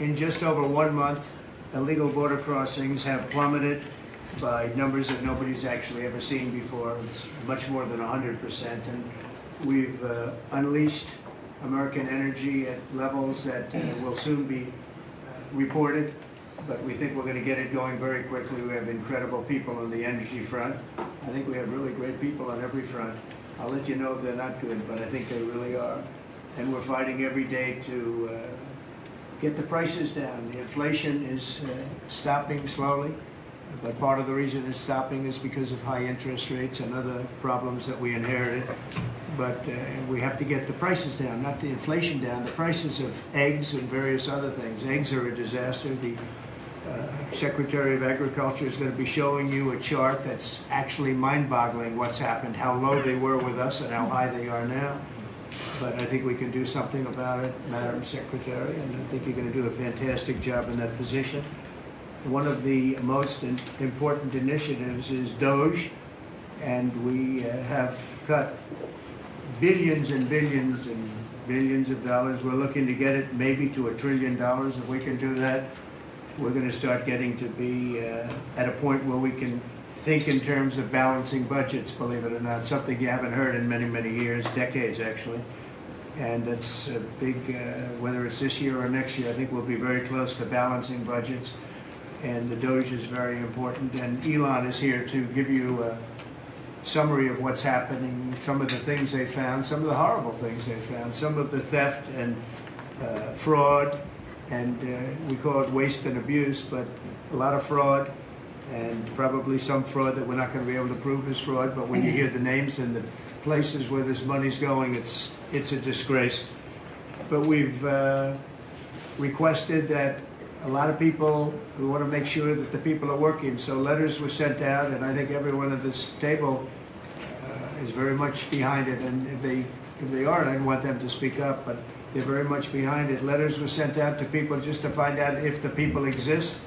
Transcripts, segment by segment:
in just over 1 month, illegal border crossings have plummeted by numbers that nobody's actually ever seen before. It's much more than 100%. And we've unleashed American energy at levels that will soon be reported. But we think we're going to get it going very quickly. We have incredible people on the energy front. I think we have really great people on every front. I'll let you know if they're not good, but I think they really are. And we're fighting every day to get the prices down. The inflation is stopping slowly, but part of the reason it's stopping is because of high interest rates and other problems that we inherited. But we have to get the prices down, not the inflation down, the prices of eggs and various other things. Eggs are a disaster. The Secretary of Agriculture is going to be showing you a chart that's actually mind-boggling what's happened, how low they were with us and how high they are now. But I think we can do something about it, Madam Secretary, and I think you're going to do a fantastic job in that position. One of the most important initiatives is DOGE, and we have cut billions and billions and billions of dollars. We're looking to get it maybe to $1 trillion. If we can do that, we're going to start getting to be at a point where we can think in terms of balancing budgets, believe it or not, something you haven't heard in many, many years, decades actually. And that's a big, whether it's this year or next year, I think we'll be very close to balancing budgets. And the DOGE is very important. And Elon is here to give you a summary of what's happening, some of the things they found, some of the horrible things they found, some of the theft and fraud, and we call it waste and abuse, but a lot of fraud, and probably some fraud that we're not going to be able to prove is fraud, but when you hear the names and the places where this money's going, it's a disgrace. But we've requested that a lot of people, we want to make sure that the people are working, so letters were sent out, and I think everyone at this table is very much behind it, and if they aren't, I want them to speak up, but they're very much behind it. Letters were sent out to people just to find out if the people exist.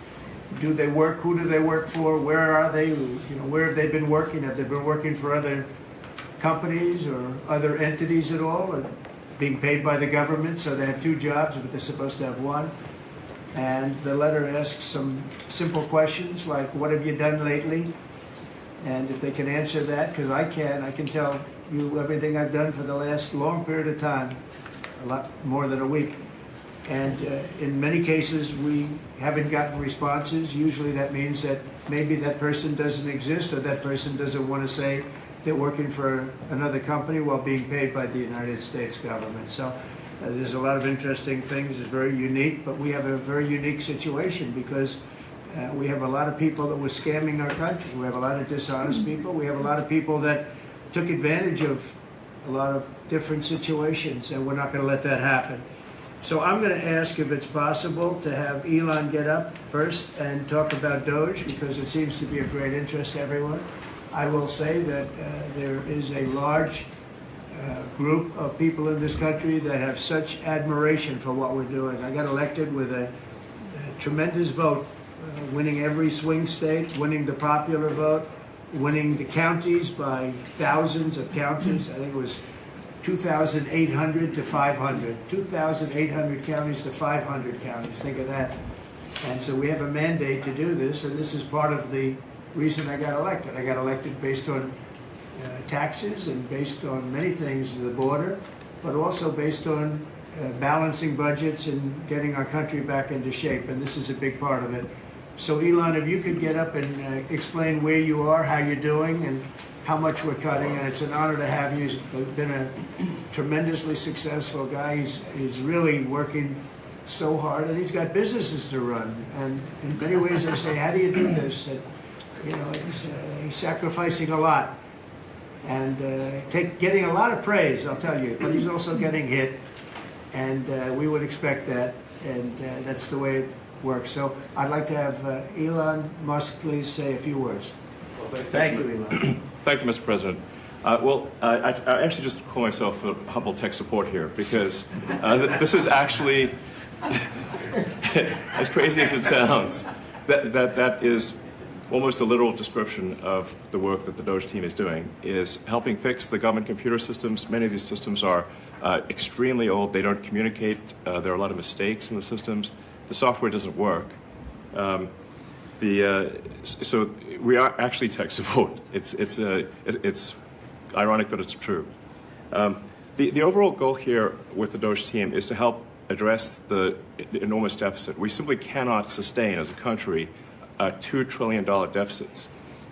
Do they work? Who do they work for? Where are they? Where have they been working? Have they been working for other companies or other entities at all? Or being paid by the government, so they have 2 jobs, but they're supposed to have 1. And the letter asks some simple questions like, what have you done lately? And if they can answer that, because I can tell you everything I've done for the last long period of time, a lot more than a week. And in many cases, we haven't gotten responses. Usually that means that maybe that person doesn't exist, or that person doesn't want to say they're working for another company while being paid by the United States government. So there's a lot of interesting things. It's very unique, but we have a very unique situation because we have a lot of people that were scamming our country. We have a lot of dishonest people. We have a lot of people that took advantage of a lot of different situations, and we're not going to let that happen. So I'm going to ask if it's possible to have Elon get up first and talk about DOGE, because it seems to be of great interest to everyone. I will say that there is a large group of people in this country that have such admiration for what we're doing. I got elected with a tremendous vote, winning every swing state, winning the popular vote, winning the counties by thousands of counties. I think it was 2,800 to 500. 2,800 counties to 500 counties. Think of that. And so we have a mandate to do this, and this is part of the reason I got elected. I got elected based on taxes and based on many things, the border, but also based on balancing budgets and getting our country back into shape, and this is a big part of it. So Elon, if you could get up and explain where you are, how you're doing, and how much we're cutting, and it's an honor to have you. He's been a tremendously successful guy. He's really working so hard, and he's got businesses to run. And in many ways I say, how do you do this? And, he's sacrificing a lot and getting a lot of praise, I'll tell you, but he's also getting hit, and we would expect that, and that's the way it works. So I'd like to have Elon Musk please say a few words. Well, thank you, Elon. Thank you, Mr. President. I actually just call myself a humble tech support here because this is actually, as crazy as it sounds, that is almost a literal description of the work that the DOGE team is doing is helping fix the government computer systems. Many of these systems are extremely old. They don't communicate. There are a lot of mistakes in the systems. The software doesn't work. So we are actually tech support. It's ironic that it's true. The overall goal here with the DOGE team is to help address the enormous deficit. We simply cannot sustain as a country $2 trillion deficits.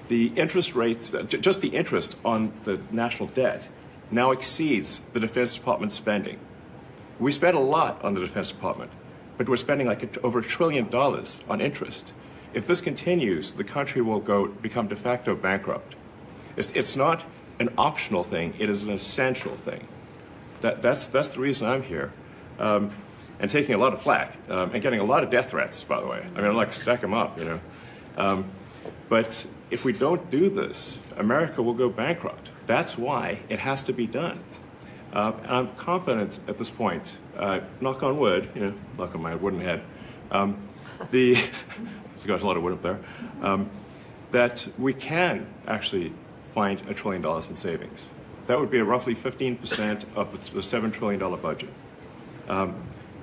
The interest rates, just the interest on the national debt, now exceeds the Defense Department's spending. We spend a lot on the Defense Department, but we're spending like over $1 trillion on interest. If this continues, the country will become de facto bankrupt. It's not an optional thing, it is an essential thing. That's the reason I'm here. And taking a lot of flack, and getting a lot of death threats, by the way. I mean, I'd like to stack them up, you know. But if we don't do this, America will go bankrupt. That's why it has to be done. And I'm confident at this point, knock on wood, you know, knock on my wooden head, there's got a lot of wood up there, that we can actually find $1 trillion in savings. That would be roughly 15% of the $7 trillion budget.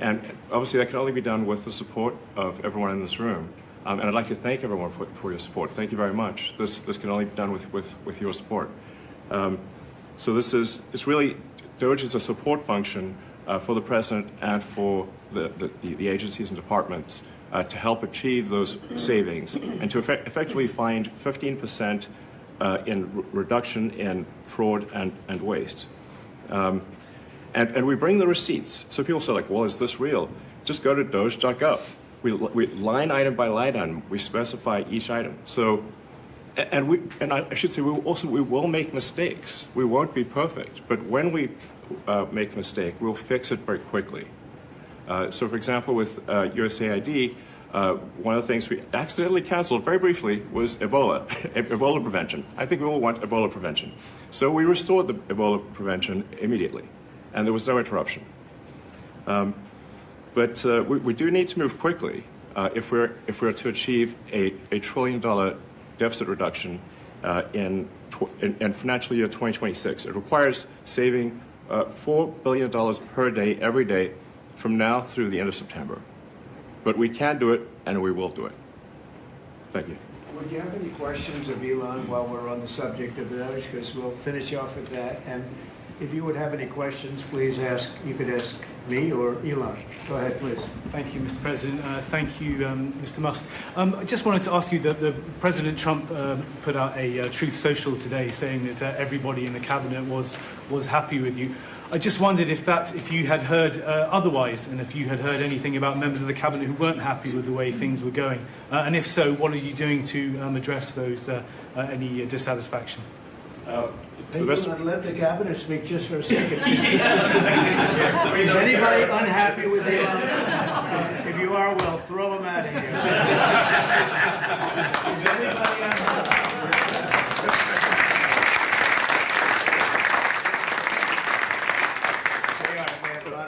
And obviously that can only be done with the support of everyone in this room. And I'd like to thank everyone for your support. Thank you very much. This can only be done with your support. So it's really, DOGE is a support function for the President and for the agencies and departments to help achieve those savings and to effectively find 15% in reduction in fraud and waste. And we bring the receipts. So people say, like, well, is this real? Just go to doge.gov. We line item by line item, we specify each item. So, and I should say, we will make mistakes. We won't be perfect. But when we make a mistake, we'll fix it very quickly. So, for example, with USAID, one of the things we accidentally canceled very briefly was Ebola, Ebola prevention. I think we all want Ebola prevention. So we restored the Ebola prevention immediately, and there was no interruption. But we do need to move quickly if we're to achieve a $1 trillion deficit reduction in financial year 2026. It requires saving $4 billion per day, every day, from now through the end of September. But we can do it, and we will do it. Thank you. Would you have any questions of Elon while we're on the subject of DOGE? Because we'll finish off with that. And if you would have any questions, please ask. You could ask me or Elon. Go ahead, please. Thank you, Mr. President. Thank you, Mr. Musk. I just wanted to ask you that President Trump put out a Truth Social today saying that everybody in the cabinet was happy with you. I just wondered if you had heard otherwise, and if you had heard anything about members of the cabinet who weren't happy with the way things were going, and if so, what are you doing to address those any dissatisfaction? Let the cabinet speak just for a second. Is anybody unhappy with Elon? If you are, we'll throw them out of here. Is anybody unhappy?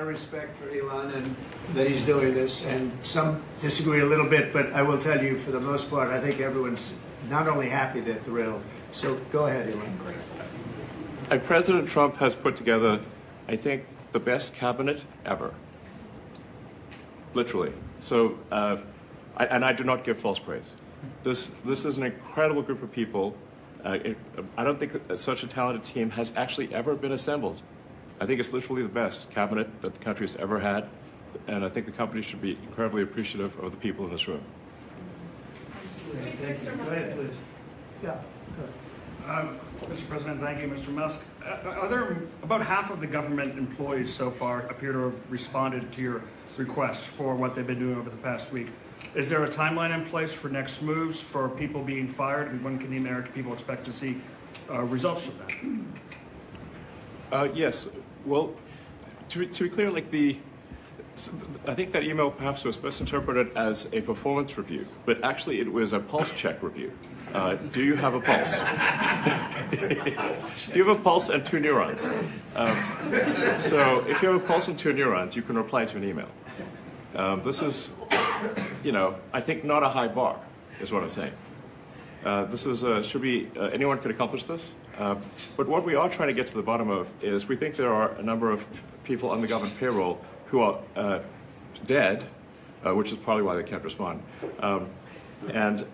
Respect for Elon and that he's doing this, and some disagree a little bit, but I will tell you, for the most part, I think everyone's not only happy, they're thrilled. So go ahead, Elon. And President Trump has put together, I think, the best cabinet ever. Literally. So, I do not give false praise. This is an incredible group of people. I don't think that such a talented team has actually ever been assembled. I think it's literally the best cabinet that the country has ever had, and I think the company should be incredibly appreciative of the people in this room. Thank you. Go ahead, please. Yeah. Mr. President, thank you, Mr. Musk. Are there about half of the government employees so far appear to have responded to your request for what they've been doing over the past week? Is there a timeline in place for next moves for people being fired, and when can the American people expect to see results of that? Yes. Well, to be clear, I think that email perhaps was best interpreted as a performance review, but actually it was a pulse check review. Do you have a pulse? Do you have a pulse and 2 neurons? So if you have a pulse and 2 neurons, you can reply to an email. This is, I think not a high bar, is what I'm saying. This is should be anyone could accomplish this. But what we are trying to get to the bottom of is we think there are a number of people on the government payroll who are dead, which is probably why they can't respond, and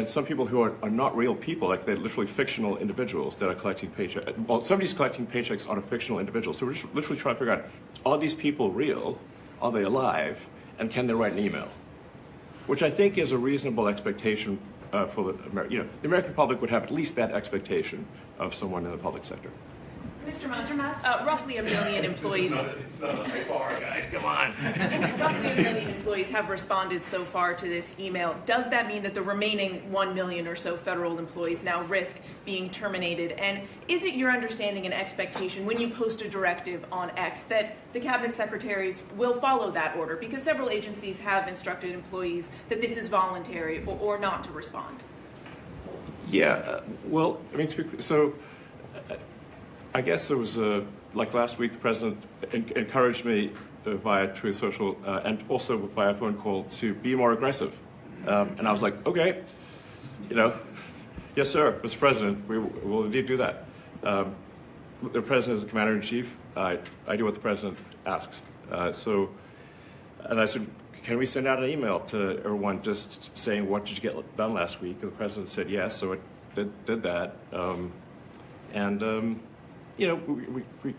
some people who are not real people, like they're literally fictional individuals that are collecting paychecks. Well, somebody's collecting paychecks on a fictional individual. So we're just literally trying to figure out, are these people real? Are they alive? And can they write an email? Which I think is a reasonable expectation for the American public would have at least that expectation of someone in the public sector. Mr. Musk, roughly 1 million employees. It's not a high bar, guys. Come on. Roughly 1 million employees have responded so far to this email. Does that mean that the remaining 1 million or so federal employees now risk being terminated? And is it your understanding and expectation when you post a directive on X that the cabinet secretaries will follow that order? Because several agencies have instructed employees that this is voluntary or not to respond. Yeah. Well, I mean, so. I guess it was like last week, the president encouraged me via Truth Social and also via phone call to be more aggressive. And I was like, okay, yes, sir, Mr. President, we will indeed do that. The president is the commander-in-chief. I do what the president asks. And I said, can we send out an email to everyone just saying, what did you get done last week? And the president said yes, so it did that.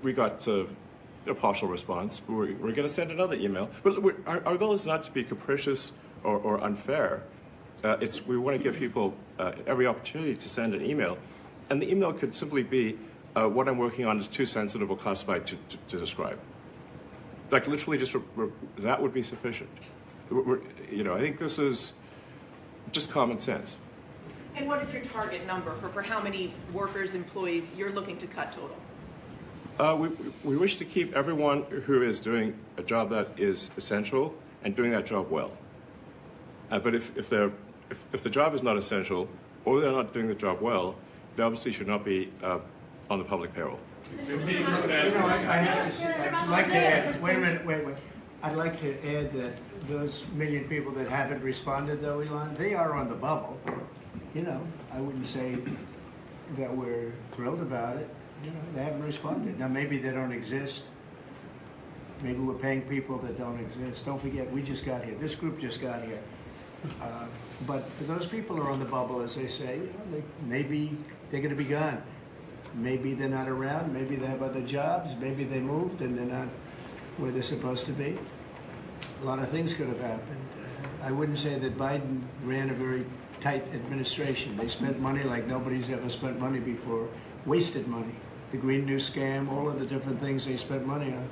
We got a partial response. We're going to send another email. But our goal is not to be capricious or unfair. We want to give people every opportunity to send an email. And the email could simply be, what I'm working on is too sensitive or classified to describe. Like literally just, that would be sufficient. I think this is just common sense. And what is your target number for how many workers, employees you're looking to cut total? We wish to keep everyone who is doing a job that is essential and doing that job well. But if the job is not essential or they're not doing the job well, they obviously should not be on the public payroll. I'd like to add, wait. I'd like to add that those million people that haven't responded, though, Elon, they are on the bubble. I wouldn't say that we're thrilled about it. They haven't responded. Now, maybe they don't exist. Maybe we're paying people that don't exist. Don't forget, we just got here. This group just got here. But those people are on the bubble, as they say. Maybe they're going to be gone. Maybe they're not around. Maybe they have other jobs. Maybe they moved and they're not where they're supposed to be. A lot of things could have happened. I wouldn't say that Biden ran a very tight administration. They spent money like nobody's ever spent money before. Wasted money. The Green New Scam, all of the different things they spent money on.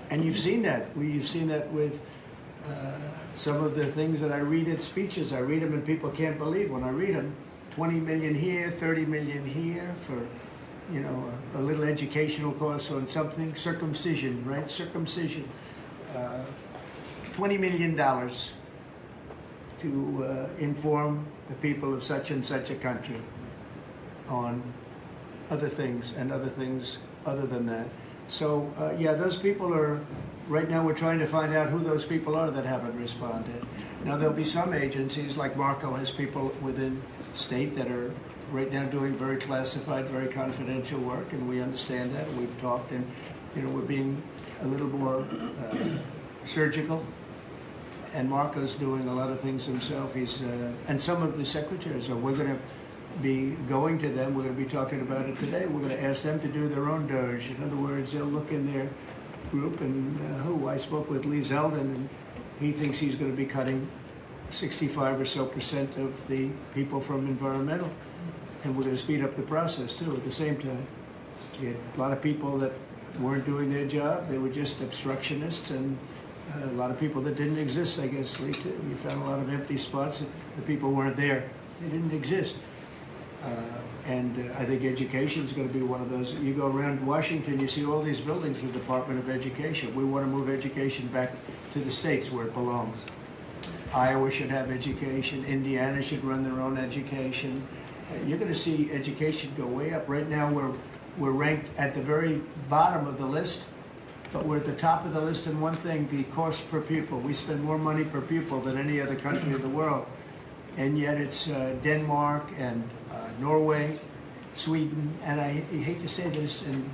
And you've seen that. You've seen that with some of the things that I read in speeches. I read them and people can't believe when I read them. 20 million here, 30 million here for, a little educational course on something. Circumcision, right? Circumcision. $20 million to inform the people of such and such a country on other things and other things other than that. So, those people are, right now we're trying to find out who those people are that haven't responded. Now, there'll be some agencies, like Marco has people within state that are right now doing very classified, very confidential work, and we understand that, and we've talked, and, we're being a little more surgical. And Marco's doing a lot of things himself. And some of the secretaries we're going to be going to them. We're going to be talking about it today. We're going to ask them to do their own DOGE. In other words, they'll look in their group and I spoke with Lee Zeldin, and he thinks he's going to be cutting 65% or so of the people from environmental. And we're going to speed up the process too at the same time. You had a lot of people that weren't doing their job. They were just obstructionists, and a lot of people that didn't exist, I guess, Lee, too. You found a lot of empty spots. The people weren't there. They didn't exist. I think education is going to be one of those. You go around Washington, you see all these buildings for the Department of Education. We want to move education back to the states where it belongs. Iowa should have education. Indiana should run their own education. You're going to see education go way up. Right now, we're ranked at the very bottom of the list. But we're at the top of the list in one thing, the cost per pupil. We spend more money per pupil than any other country in the world. and yet it's Denmark and Norway, Sweden, and I hate to say this, and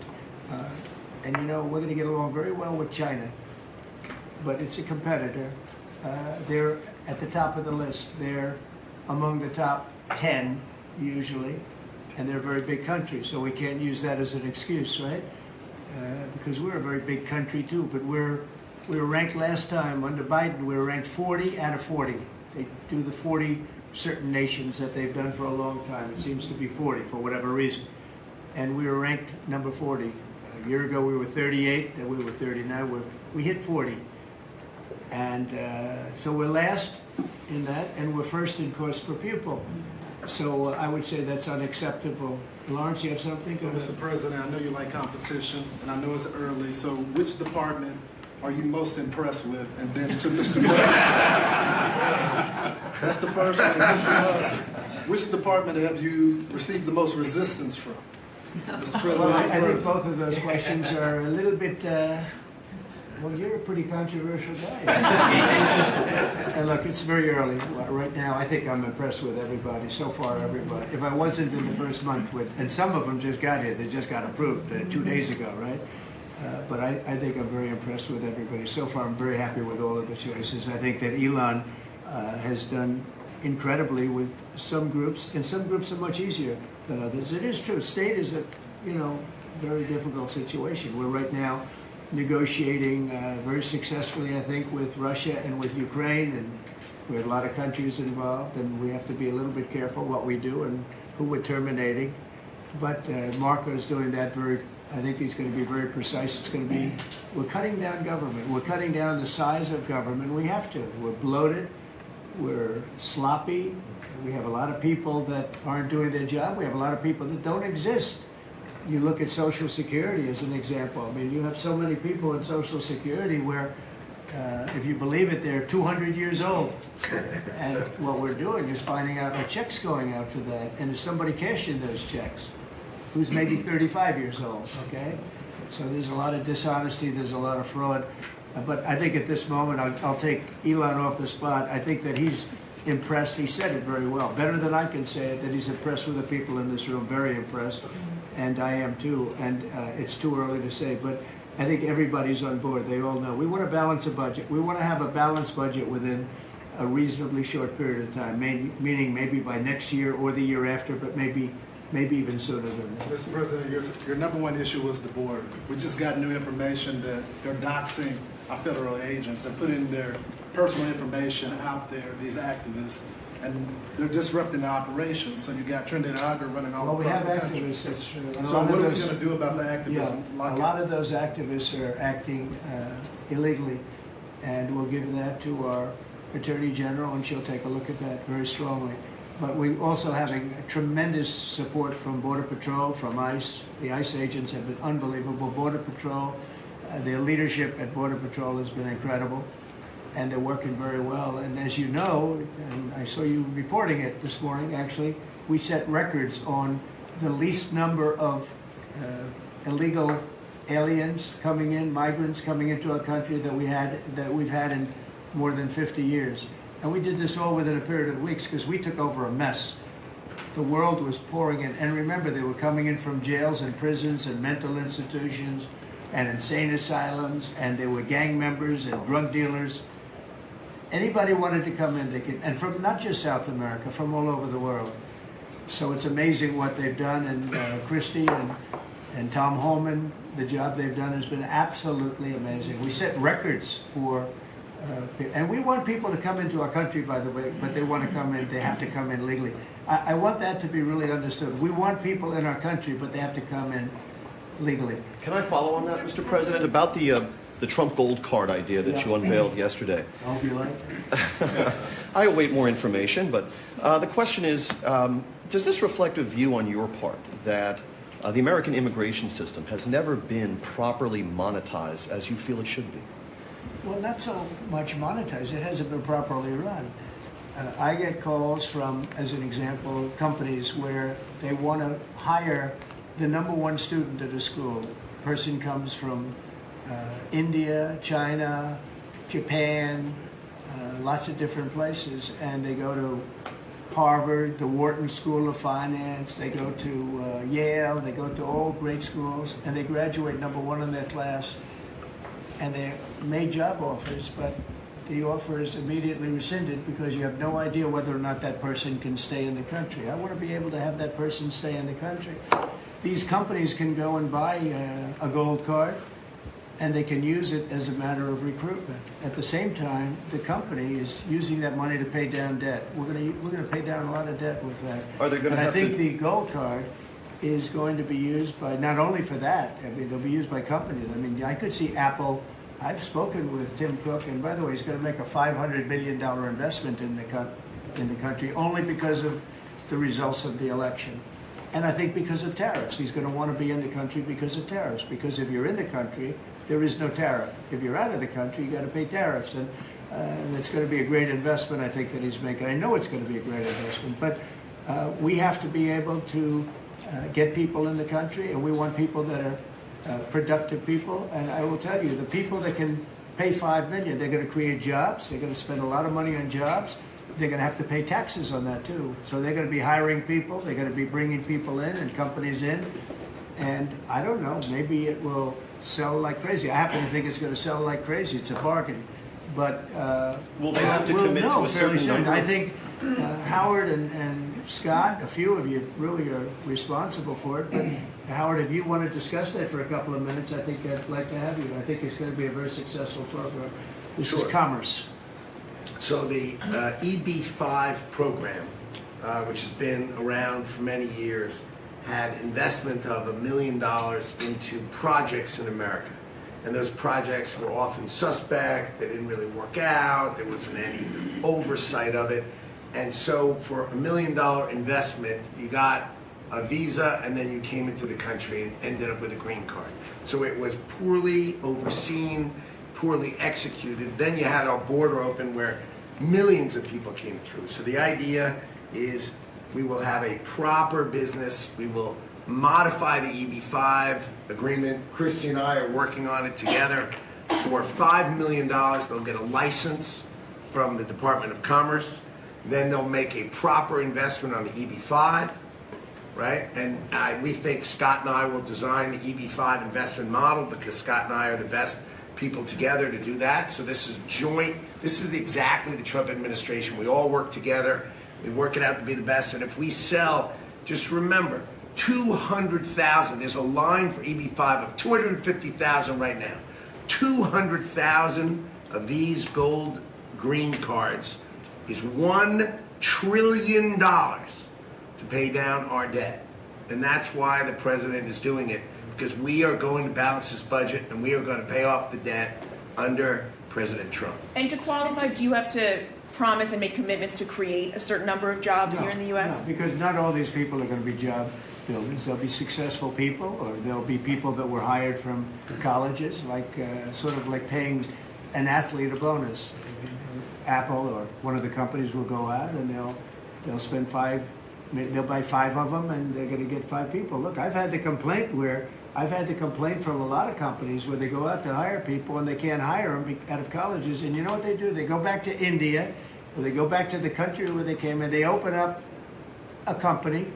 you know, we're going to get along very well with China, but it's a competitor. They're at the top of the list. They're among the top 10 usually, and they're a very big country, so we can't use that as an excuse, right? Because we're a very big country too, but we were ranked last time under Biden. We were ranked 40 out of 40. They do the 40 certain nations that they've done for a long time. It seems to be 40 for whatever reason, and we were ranked number 40. A year ago we were 38, then we were 39. We hit 40, and so we're last in that, and we're first in cost per pupil. So I would say that's unacceptable. Lawrence, you have something? So, Mr. President, I know you like competition, and I know it's early, so which department are you most impressed with? And then to Mr. Musk, that's the first one. Mr. Musk, which department have you received the most resistance from? Mr. President, Well, I think both of those questions are a little bit, well, you're a pretty controversial guy. And look, it's very early. Right now, I think I'm impressed with everybody, so far everybody. If I wasn't in the first month with, and some of them just got here, they just got approved 2 days ago, right? But I think I'm very impressed with everybody. So far, I'm very happy with all of the choices. I think that Elon has done incredibly with some groups, and some groups are much easier than others. It is true. State is a, you know, very difficult situation. We're right now negotiating very successfully, I think, with Russia and with Ukraine, and we have a lot of countries involved, and we have to be a little bit careful what we do and who we're terminating. But Marco is doing that very, I think he's going to be very precise. It's going to be, we're cutting down government. We're cutting down the size of government. We have to. We're bloated. We're sloppy. We have a lot of people that aren't doing their job. We have a lot of people that don't exist. You look at Social Security as an example. I mean, you have so many people in Social Security where, if you believe it, they're 200 years old. And what we're doing is finding out are checks going out for that, and is somebody cashing those checks who's maybe 35 years old, okay? So there's a lot of dishonesty, there's a lot of fraud. But I think at this moment, I'll take Elon off the spot. I think that he's impressed. He said it very well, better than I can say it, that he's impressed with the people in this room, very impressed. And I am too, and it's too early to say, but I think everybody's on board. They all know. We want to balance a budget. We want to have a balanced budget within a reasonably short period of time, meaning maybe by next year or the year after, but maybe even sooner than that. Mr. President, your number one issue was the border. We just got new information that they're doxing our federal agents. They're putting their personal information out there, these activists, and they're disrupting the operation. So you got Trinidad Auger running all across the country. Activists, that's true. So what are we going to do about the activism? Yeah, a lot of those activists are acting illegally, and we'll give that to our Attorney General, and she'll take a look at that very strongly. But we're also having tremendous support from Border Patrol, from ICE. The ICE agents have been unbelievable. Border Patrol, their leadership at Border Patrol has been incredible, and they're working very well. And as you know, and I saw you reporting it this morning, actually, we set records on the least number of illegal aliens coming in, migrants coming into our country that we've had in more than 50 years. And we did this all within a period of weeks because we took over a mess. The world was pouring in. And remember, they were coming in from jails and prisons and mental institutions and insane asylums, and they were gang members and drug dealers. Anybody wanted to come in, they could, and from not just South America, from all over the world. So it's amazing what they've done, and Christie and Tom Holman, the job they've done has been absolutely amazing. We set records for, and we want people to come into our country, by the way, but they want to come in, they have to come in legally. I want that to be really understood. We want people in our country, but they have to come in legally. Can I follow on that, Mr. President, about the Trump gold card idea that you unveiled yesterday? I hope you like it. I await more information, but the question is, does this reflect a view on your part that the American immigration system has never been properly monetized as you feel it should be? Well, not so much monetized. It hasn't been properly run. I get calls from, as an example, companies where they want to hire the #1 student at a school. The person comes from India, China, Japan, lots of different places, and they go to Harvard, the Wharton School of Finance, they go to Yale, they go to all great schools, and they graduate number one in their class, and they're made job offers, but the offer is immediately rescinded because you have no idea whether or not that person can stay in the country. I want to be able to have that person stay in the country. These companies can go and buy a gold card, and they can use it as a matter of recruitment. At the same time, the company is using that money to pay down debt. We're going to pay down a lot of debt with that. Are they going to and have I think to... the gold card is going to be used by, not only for that, I mean, they'll be used by companies. I mean, I could see Apple. I've spoken with Tim Cook, and by the way, he's going to make a $500 million investment in the country only because of the results of the election. And I think because of tariffs. He's going to want to be in the country because of tariffs. Because if you're in the country, there is no tariff. If you're out of the country, you got to pay tariffs. And it's going to be a great investment, I think, that he's making. I know it's going to be a great investment. But we have to be able to get people in the country, and we want people that are productive people. And I will tell you, the people that can pay $5 million, they're going to create jobs. They're going to spend a lot of money on jobs. They're going to have to pay taxes on that too. So they're going to be hiring people. They're going to be bringing people in and companies in. And I don't know, maybe it will sell like crazy. I happen to think it's going to sell like crazy. It's a bargain. But will they have to we'll commit to know a fairly certain soon. number? I think Howard and Scott, a few of you really are responsible for it. But Howard, if you want to discuss that for a couple of minutes, I think I'd like to have you. I think it's going to be a very successful program. This is Sure. commerce. So the EB-5 program, which has been around for many years, had investment of $1 million into projects in America. And those projects were often suspect, they didn't really work out, there wasn't any oversight of it. And so for $1 million investment, you got a visa and then you came into the country and ended up with a green card. So it was poorly overseen, poorly executed. Then you had our border open where millions of people came through. So the idea is we will have a proper business. We will modify the EB-5 agreement. Christy and I are working on it together. For $5 million, they'll get a license from the Department of Commerce. Then they'll make a proper investment on the EB-5, right? And we think Scott and I will design the EB-5 investment model because Scott and I are the best people together to do that. So this is joint. This is exactly the Trump administration. We all work together. We work it out to be the best. And if we sell, just remember, 200,000. There's a line for EB-5 of 250,000 right now. 200,000 of these gold green cards is $1 trillion to pay down our debt. And that's why the president is doing it, because we are going to balance this budget and we are going to pay off the debt under President Trump. And to qualify, do you have to promise and make commitments to create a certain number of jobs here in the U.S.? No, because not all these people are going to be job builders. There'll be successful people, or there'll be people that were hired from colleges, like sort of like paying an athlete a bonus. Apple or one of the companies will go out and they'll spend they'll buy 5 of them and they're going to get 5 people. Look, I've had the complaint from a lot of companies where they go out to hire people and they can't hire them out of colleges. And you know what they do? They go back to India, or they go back to the country where they came, and they open up a company,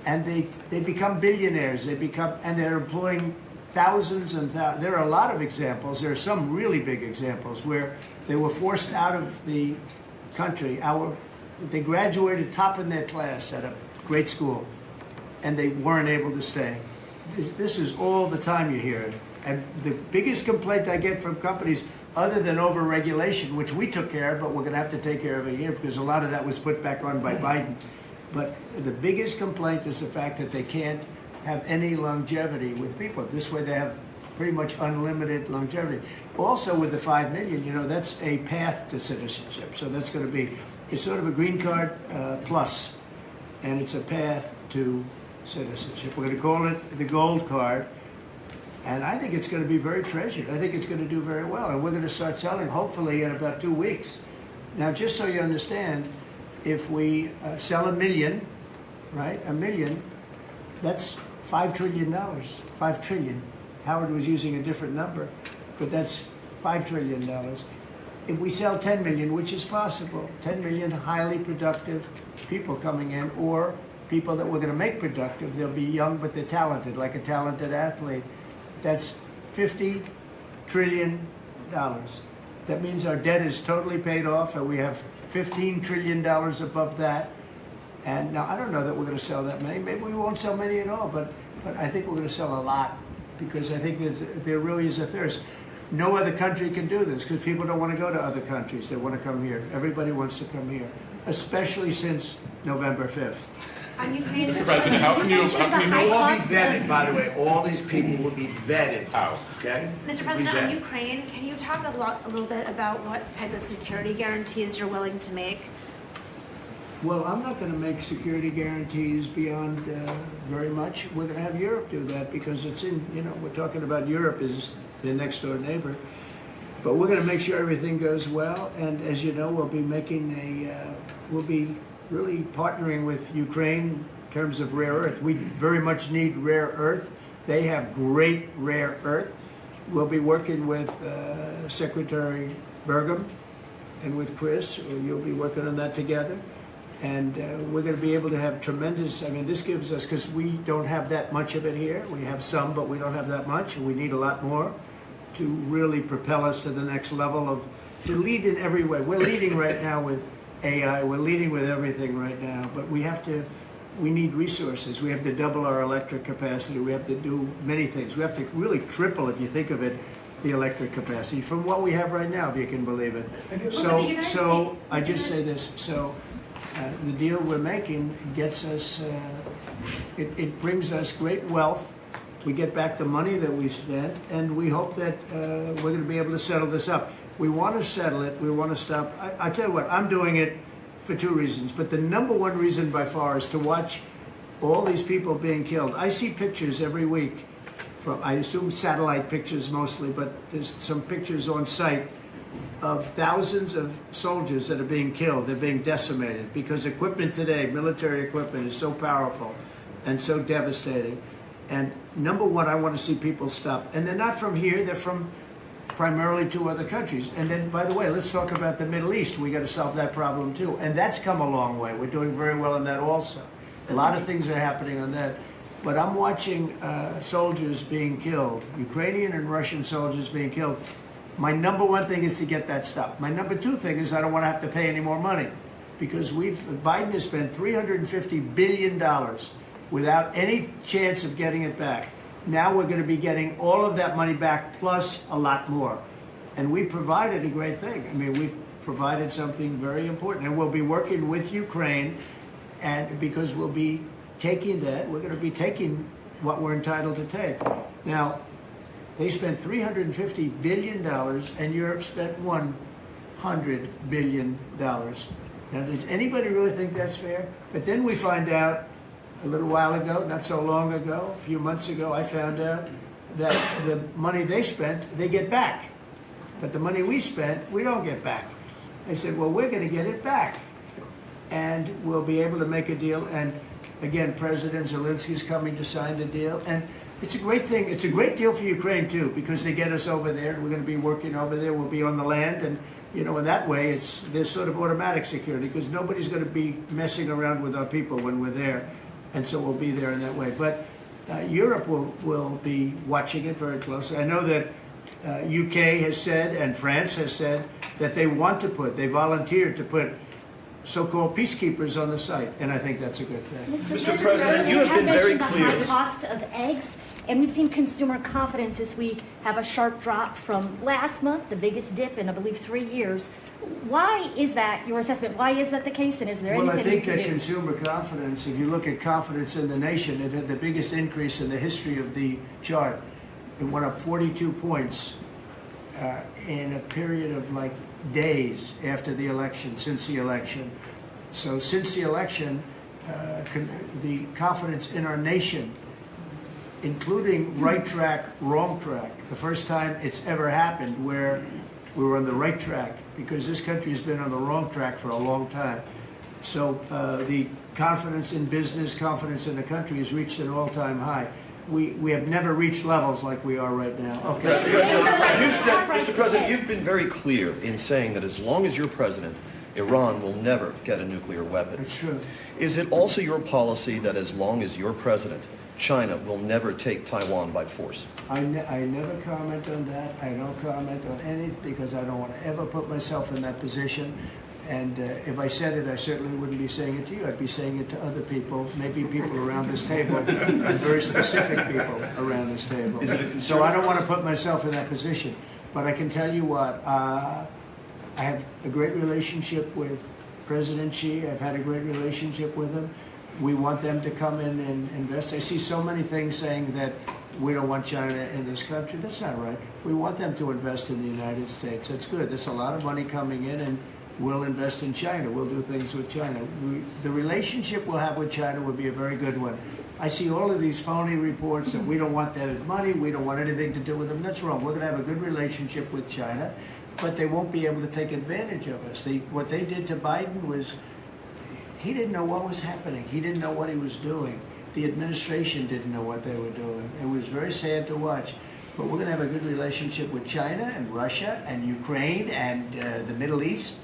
and they become billionaires. And they're employing thousands and thousands. There are a lot of examples. There are some really big examples where they were forced out of the country. They graduated top in their class at a great school, and they weren't able to stay. This is all the time you hear it. And the biggest complaint I get from companies, other than over-regulation, which we took care of, but we're going to have to take care of it here because a lot of that was put back on by Biden. But the biggest complaint is the fact that they can't have any longevity with people. This way they have pretty much unlimited longevity. Also with the $5 million, that's a path to citizenship. So that's going to be, it's sort of a green card plus, and it's a path to citizenship. We're going to call it the gold card, and I think it's going to be very treasured. I think it's going to do very well, and we're going to start selling hopefully in about 2 weeks. Now, just so you understand, if we sell 1 million, right, 1 million, that's $5 trillion, 5 trillion. Howard was using a different number, but that's $5 trillion. if we sell 10 million, which is possible, 10 million highly productive people coming in, or people that we're going to make productive, they'll be young but they're talented, like a talented athlete. That's $50 trillion. That means our debt is totally paid off, and we have $15 trillion above that. And now I don't know that we're going to sell that many. Maybe we won't sell many at all, but I think we're going to sell a lot, because I think there really is a thirst. No other country can do this, because people don't want to go to other countries. They want to come here. Everybody wants to come here, especially since November 5th. Mr. President, how can you They'll all be vetted, by the way. All these people will be vetted. How? Okay? Mr. President, on Ukraine, can you talk a little bit about what type of security guarantees you're willing to make? Well, I'm not going to make security guarantees beyond very much. We're going to have Europe do that, because it's in, we're talking about Europe is the next door neighbor. But we're going to make sure everything goes well. And as you know, we'll be we'll be really partnering with Ukraine in terms of rare earth. We very much need rare earth. They have great rare earth. We'll be working with Secretary Burgum and with Chris. You'll be working on that together. And we're going to be able to have tremendous, this gives us, because we don't have that much of it here. We have some, but we don't have that much, and we need a lot more to really propel us to the next level to lead in every way. We're leading right now with AI, we're leading with everything right now, but we need resources. We have to double our electric capacity. We have to do many things. We have to really triple, if you think of it, the electric capacity from what we have right now, if you can believe it. So I just say this, the deal we're making gets us, it brings us great wealth. We get back the money that we spent, and we hope that we're going to be able to settle this up. We want to settle it. We want to stop. I tell you what, I'm doing it for two reasons, but the number one reason by far is to watch all these people being killed. I see pictures every week from, I assume satellite pictures mostly, but there's some pictures on site of thousands of soldiers that are being killed. They're being decimated because equipment today, military equipment, is so powerful and so devastating. And number one, I want to see people stop. And they're not from here, they're from primarily two other countries. And then, by the way, let's talk about the Middle East. We got to solve that problem too. And that's come a long way. We're doing very well in that also. A lot of things are happening on that. But I'm watching soldiers being killed, Ukrainian and Russian soldiers being killed. My number one thing is to get that stopped. My number two thing is I don't want to have to pay any more money, because Biden has spent $350 billion without any chance of getting it back. Now we're going to be getting all of that money back plus a lot more. And we provided a great thing. We've provided something very important. And we'll be working with Ukraine, and because we'll be taking that, we're going to be taking what we're entitled to take. Now, they spent $350 billion, and Europe spent $100 billion. Now, does anybody really think that's fair? But then we find out a little while ago, not so long ago, a few months ago, I found out that the money they spent, they get back. But the money we spent, we don't get back. They said, well, we're going to get it back. And we'll be able to make a deal. And again, President Zelenskiy is coming to sign the deal. And it's a great thing. It's a great deal for Ukraine, too, because they get us over there. And we're going to be working over there. We'll be on the land. And, in that way, there's sort of automatic security, because nobody's going to be messing around with our people when we're there. And so we'll be there in that way. But Europe will be watching it very closely. I know that UK has said, and France has said, that they volunteered to put so-called peacekeepers on the site, and I think that's a good thing. Mr. President, you have been very clear. the high cost of eggs, and we've seen consumer confidence this week have a sharp drop from last month, the biggest dip in, I believe, 3 years. Why is that, your assessment? Why is that the case, and is there anything Well, I think you can that do? consumer confidence, if you look at confidence in the nation, it had the biggest increase in the history of the chart. It went up 42 points in a period of days after the election, since the election. So since the election, the confidence in our nation, including right track, wrong track, the first time it's ever happened where we were on the right track, because this country has been on the wrong track for a long time. So the confidence in business, confidence in the country has reached an all-time high. we have never reached levels like we are right now. Okay. Mr. President, you've been very clear in saying that as long as you're president, Iran will never get a nuclear weapon. It's true. Is it also your policy that as long as you're president, China will never take Taiwan by force? I never comment on that. I don't comment on anything because I don't want to ever put myself in that position. And if I said it, I certainly wouldn't be saying it to you. I'd be saying it to other people, maybe people around this table, and very specific people around this table. So I don't want to put myself in that position. But I can tell you what, I have a great relationship with President Xi. I've had a great relationship with him. We want them to come in and invest. I see so many things saying that we don't want China in this country. That's not right. We want them to invest in the United States. That's good. There's a lot of money coming in, and we'll invest in China. We'll do things with China. The relationship we'll have with China will be a very good one. I see all of these phony reports that we don't want their money, we don't want anything to do with them. That's wrong. We're going to have a good relationship with China, but they won't be able to take advantage of us. What they did to Biden was, he didn't know what was happening. He didn't know what he was doing. The administration didn't know what they were doing. It was very sad to watch. But we're going to have a good relationship with China and Russia and Ukraine and the Middle East.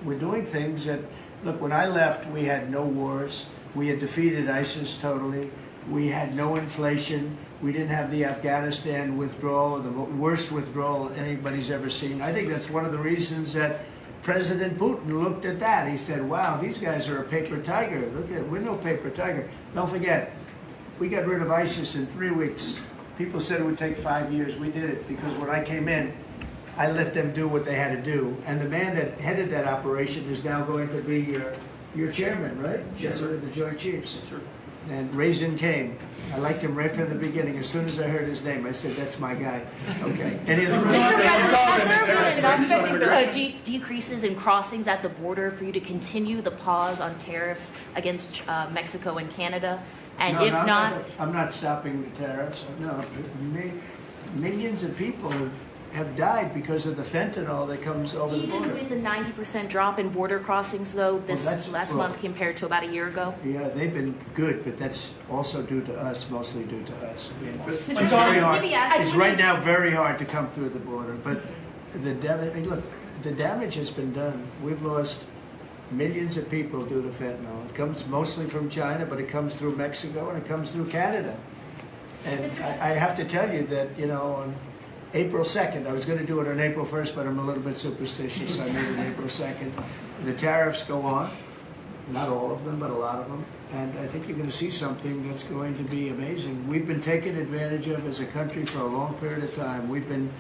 We're doing things that, look, when I left, we had no wars. We had defeated ISIS totally. We had no inflation. We didn't have the Afghanistan withdrawal, the worst withdrawal anybody's ever seen. I think that's one of the reasons that President Putin looked at that. He said, wow, these guys are a paper tiger. Look at it, we're no paper tiger. Don't forget, we got rid of ISIS in 3 weeks. People said it would take 5 years. We did it because when I came in, I let them do what they had to do. And the man that headed that operation is now going to be your chairman, right? Yes, sir. Of the Joint Chiefs. Yes, sir. And Raisin came. I liked him right from the beginning. As soon as I heard his name, I said, that's my guy. Okay. Any other questions? Has there been decreases in crossings at the border for you to continue the pause on tariffs against Mexico and Canada? And if not, I'm not stopping the tariffs. No, millions of people have died because of the fentanyl that comes over the border. even with the 90% drop in border crossings, though, this last month compared to about a year ago? Yeah, they've been good, but that's also due to us, mostly due to us. I mean, it's Mr. very hard. CBS, It's right now very hard to come through the border, but the damage has been done. We've lost millions of people due to fentanyl. It comes mostly from China, but it comes through Mexico and it comes through Canada. And I have to tell you that, on April 2nd, I was going to do it on April 1st, but I'm a little bit superstitious, so I made it April 2nd. The tariffs go on, not all of them, but a lot of them, and I think you're going to see something that's going to be amazing. We've been taken advantage of as a country for a long period of time. We've been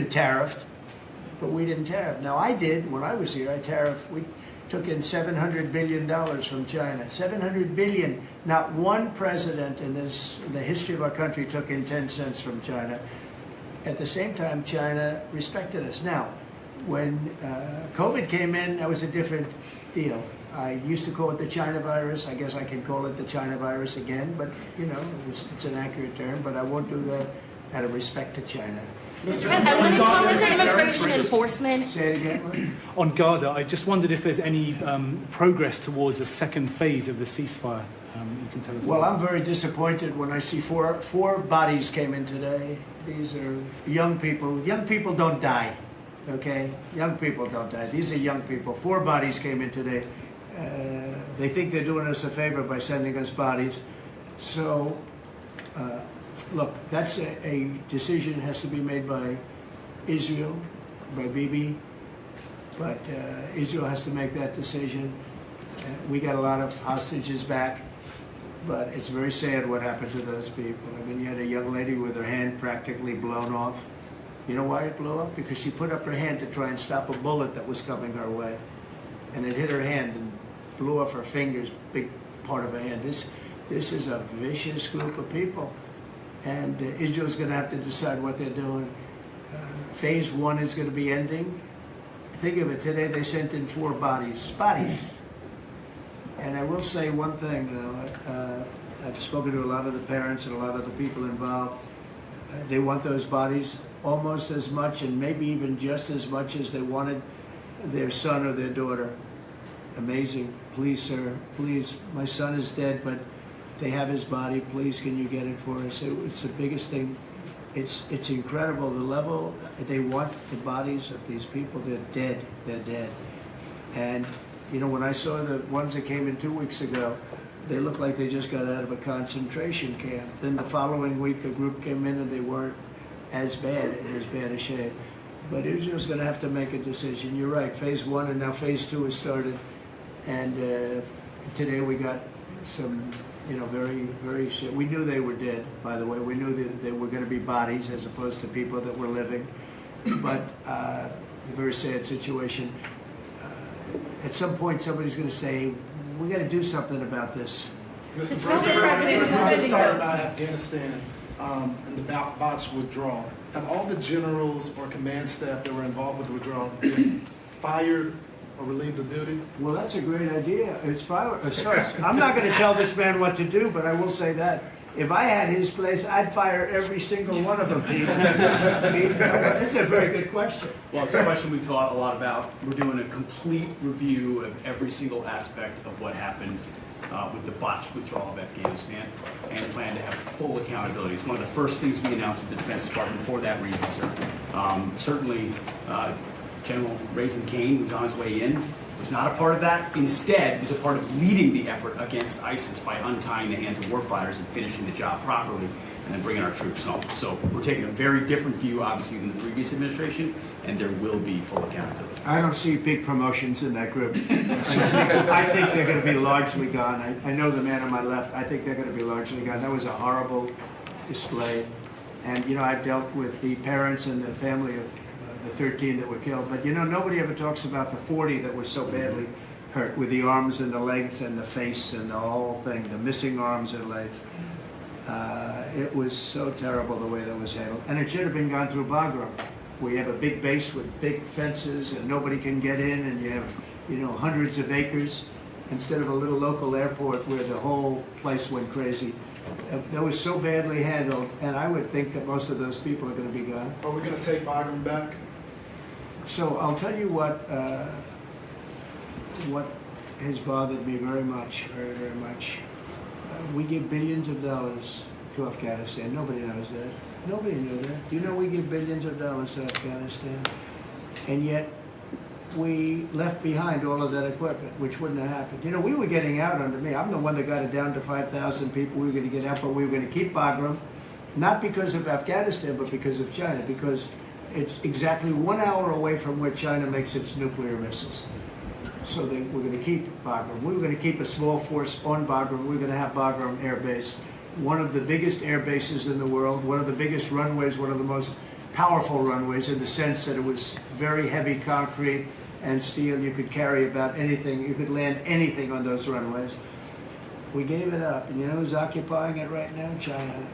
tariffed, but we didn't tariff. Now, I did, when I was here, we took in $700 billion from China. $700 billion. Not one president in the history of our country took in 10 cents from China. At the same time, China respected us. Now, when COVID came in, that was a different deal. I used to call it the China virus. I guess I can call it the China virus again, but, it's an accurate term, but I won't do that out of respect to China. Mr. President, when it comes to immigration enforcement, Say it again. On Gaza, I just wondered if there's any progress towards a second phase of the ceasefire. You can tell us. Well, I'm very disappointed when I see four bodies came in today. These are young people. Young people don't die, okay? Young people don't die. These are young people. 4 bodies came in today. They think they're doing us a favor by sending us bodies. So, look, that's a decision that has to be made by Israel, by Bibi. But Israel has to make that decision. We got a lot of hostages back. But it's very sad what happened to those people. I mean, you had a young lady with her hand practically blown off. You know why it blew up? Because she put up her hand to try and stop a bullet that was coming her way. And it hit her hand and blew off her fingers, big part of her hand. This is a vicious group of people. And Israel's going to have to decide what they're doing. Phase 1 is going to be ending. Think of it, today they sent in 4 bodies. And I will say one thing, though. I've spoken to a lot of the parents and a lot of the people involved. They want those bodies almost as much and maybe even just as much as they wanted their son or their daughter. Amazing. Please, sir, please. My son is dead, but They have his body. Please, can you get it for us? It's the biggest thing. It's incredible the level they want the bodies of these people. They're dead. They're dead. And you know, when I saw the ones that came in 2 weeks ago, they looked like they just got out of a concentration camp. Then the following week, the group came in and they weren't as bad and as bad a shape. But Israel's going to have to make a decision. You're right. Phase 1 and now phase 2 has started. And today we got some, you know, very shit. We knew they were dead, by the way. We knew that they were going to be bodies as opposed to people that were living. But a very sad situation. At some point, somebody's going to say, we got to do something about this. Mr. Mr. President, President, we're President, just talking about Afghanistan and the botched withdrawal. Have all the generals or command staff that were involved with the withdrawal been fired or relieved of duty? Well, that's a great idea. It's fire. I'm not going to tell this man what to do, but I will say that. If I had his place, I'd fire every single one of them, Pete. That's a very good question. Well, it's a question we've thought a lot about. We're doing a complete review of every single aspect of what happened with the botched withdrawal of Afghanistan and plan to have full accountability. It's one of the first things we announced at the Defense Department for that reason, sir. Certainly, General Raisin Kane, who's on his way in, was not a part of that. Instead, was a part of leading the effort against ISIS by untying the hands of warfighters and finishing the job properly and then bringing our troops home. So we're taking a very different view, obviously, than the previous administration, and there will be full accountability. I don't see big promotions in that group. I think they're going to be largely gone. I know the man on my left. I think they're going to be largely gone. That was a horrible display. And, you know, I've dealt with the parents and the family of the 13 that were killed. But, you know, nobody ever talks about the 40 that were so badly hurt with the arms and the legs and the face and the whole thing, the missing arms and legs. It was so terrible the way that was handled. And it should have been gone through Bagram. We have a big base with big fences and nobody can get in, and you have, you know, hundreds of acres instead of a little local airport where the whole place went crazy. That was so badly handled, and I would think that most of those people are going to be gone. Are we going to take Bagram back? So I'll tell you what has bothered me very much, very much. We give billions of dollars to Afghanistan. Nobody knows that. Nobody knew that. Do you know we give billions of dollars to Afghanistan? And yet we left behind all of that equipment, which wouldn't have happened. You know, we were getting out under me. I'm the one that got it down to 5,000 people. We were going to get out, but we were going to keep Bagram, not because of Afghanistan, but because of China, because it's exactly 1 hour away from where China makes its nuclear missiles. So we're going to keep Bagram. We were going to keep a small force on Bagram. We were going to have Bagram Air Base, one of the biggest air bases in the world, one of the biggest runways, one of the most powerful runways in the sense that it was very heavy concrete and steel. You could carry about anything. You could land anything on those runways. We gave it up. And you know who's occupying it right now? China.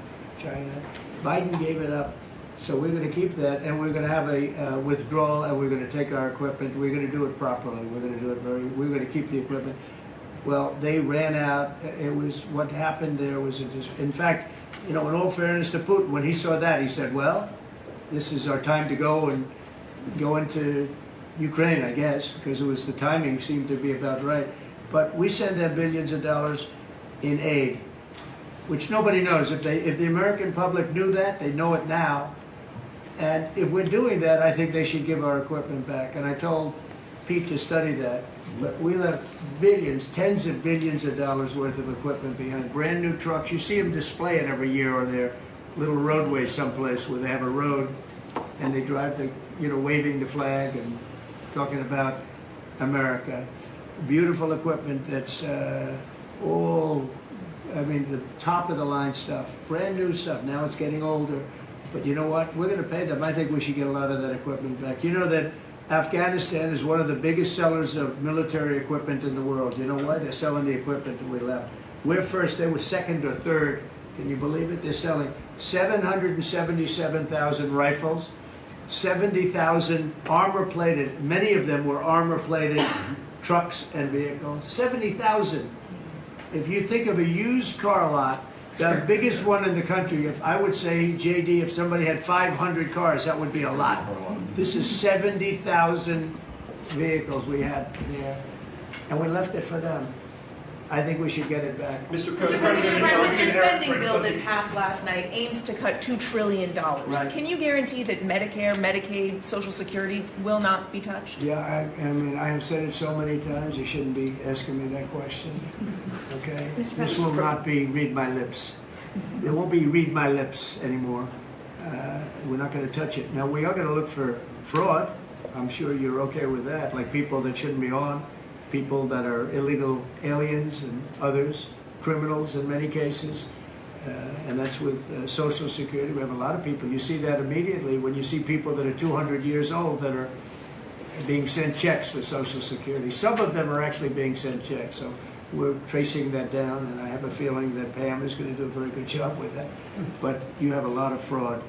Biden gave it up. So we're going to keep that, and we're going to have a withdrawal, and we're going to take our equipment. We're going to do it properly. We're going to do it we're going to keep the equipment. Well, they ran out. It was, what happened there was, in fact, you know, in all fairness to Putin, when he saw that, he said, well, this is our time to go and go into Ukraine, I guess, because it was, the timing seemed to be about right. But we send them billions of dollars in aid, which nobody knows. If the American public knew that, they know it now. And if we're doing that, I think they should give our equipment back. And I told Pete to study that. But we left billions, tens of billions of dollars worth of equipment behind. Brand new trucks. You see them display it every year on their little roadway someplace where they have a road and they drive the, you know, waving the flag and talking about America. Beautiful equipment that's all, I mean, the top of the line stuff. Brand new stuff. Now it's getting older. But you know what? We're going to pay them. I think we should get a lot of that equipment back. You know that Afghanistan is one of the biggest sellers of military equipment in the world. You know why? They're selling the equipment that we left. We're first. They were second or third. Can you believe it? They're selling 777,000 rifles, 70,000 armor-plated. Many of them were armor-plated trucks and vehicles. 70,000. If you think of a used car lot, the biggest one in the country, if I would say, JD, if somebody had 500 cars, that would be a lot. This is 70,000 vehicles we had there, and we left it for them. I think we should get it back. Mr. Mr. President, President, the spending bill President. that passed last night aims to cut $2 trillion. Right. Can you guarantee that Medicare, Medicaid, Social Security will not be touched? Yeah, I mean, I have said it so many times, you shouldn't be asking me that question. Okay? This will not be read my lips. There won't be read my lips anymore. We're not going to touch it. Now, we are going to look for fraud. I'm sure you're okay with that, like people that shouldn't be on, people that are illegal aliens and others, criminals in many cases. And that's with Social Security. We have a lot of people. You see that immediately when you see people that are 200 years old that are being sent checks for Social Security. Some of them are actually being sent checks. So we're tracing that down, and I have a feeling that Pam is going to do a very good job with that. But you have a lot of fraud.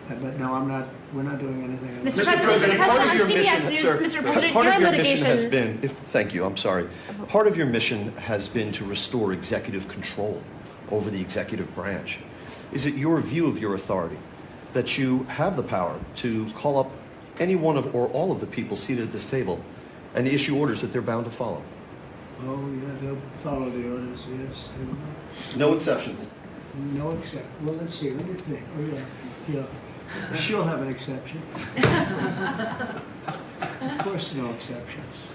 But no, I'm not. We're not doing anything. Mr. President, part of your on CBS mission, News, sir, Mr. President, part your of your mission litigation. has been, thank you, I'm sorry. Part of your mission has been to restore executive control over the executive branch. Is it your view of your authority that you have the power to call up any one of or all of the people seated at this table and issue orders that they're bound to follow? Oh, yeah, they'll follow the orders, yes. They will. No exceptions. No exception. Well, let's see. Let me think. Oh, yeah. Yeah. She'll have an exception. Of course, no exceptions.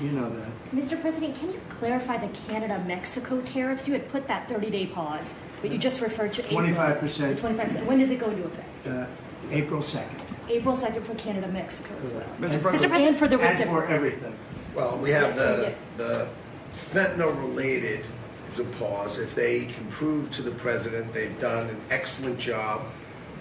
You know that. Mr. President, can you clarify the Canada-Mexico tariffs? You had put that 30-day pause, but you just referred to April. 25%. 25%. When does it go into effect? April 2nd. April 2nd for Canada-Mexico as well. Mr. Mr. President. President, for the And for reciprocal. everything. Well, we have Yeah. the fentanyl-related is a pause. If they can prove to the president they've done an excellent job,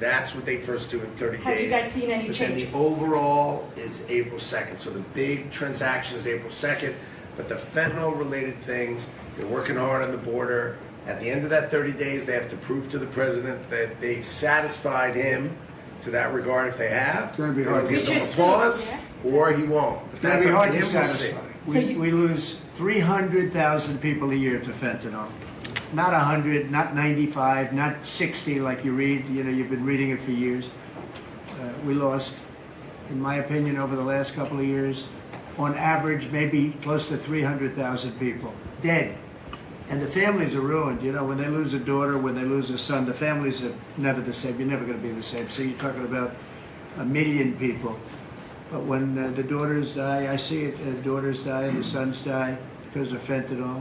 that's what they first do in 30 Have days. you guys seen any But then changes? the overall is April 2nd. So the big transaction is April 2nd, but the fentanyl-related things, they're working hard on the border. At the end of that 30 days, they have to prove to the president that they've satisfied him to that regard. If they have, It's gonna be then hard he'll to give them a say. pause, or he won't. But It's going that's to be up hard to to him. We'll see. satisfy. So you- We lose 300,000 people a year to fentanyl. Not 100, not 95, not 60 like you read. You know, you've been reading it for years. We lost, in my opinion, over the last couple of years, on average, maybe close to 300,000 people dead. And the families are ruined. You know, when they lose a daughter, when they lose a son, the families are never the same. You're never going to be the same. So you're talking about 1 million people. But when the daughters die, I see it, daughters die and the sons die because of fentanyl.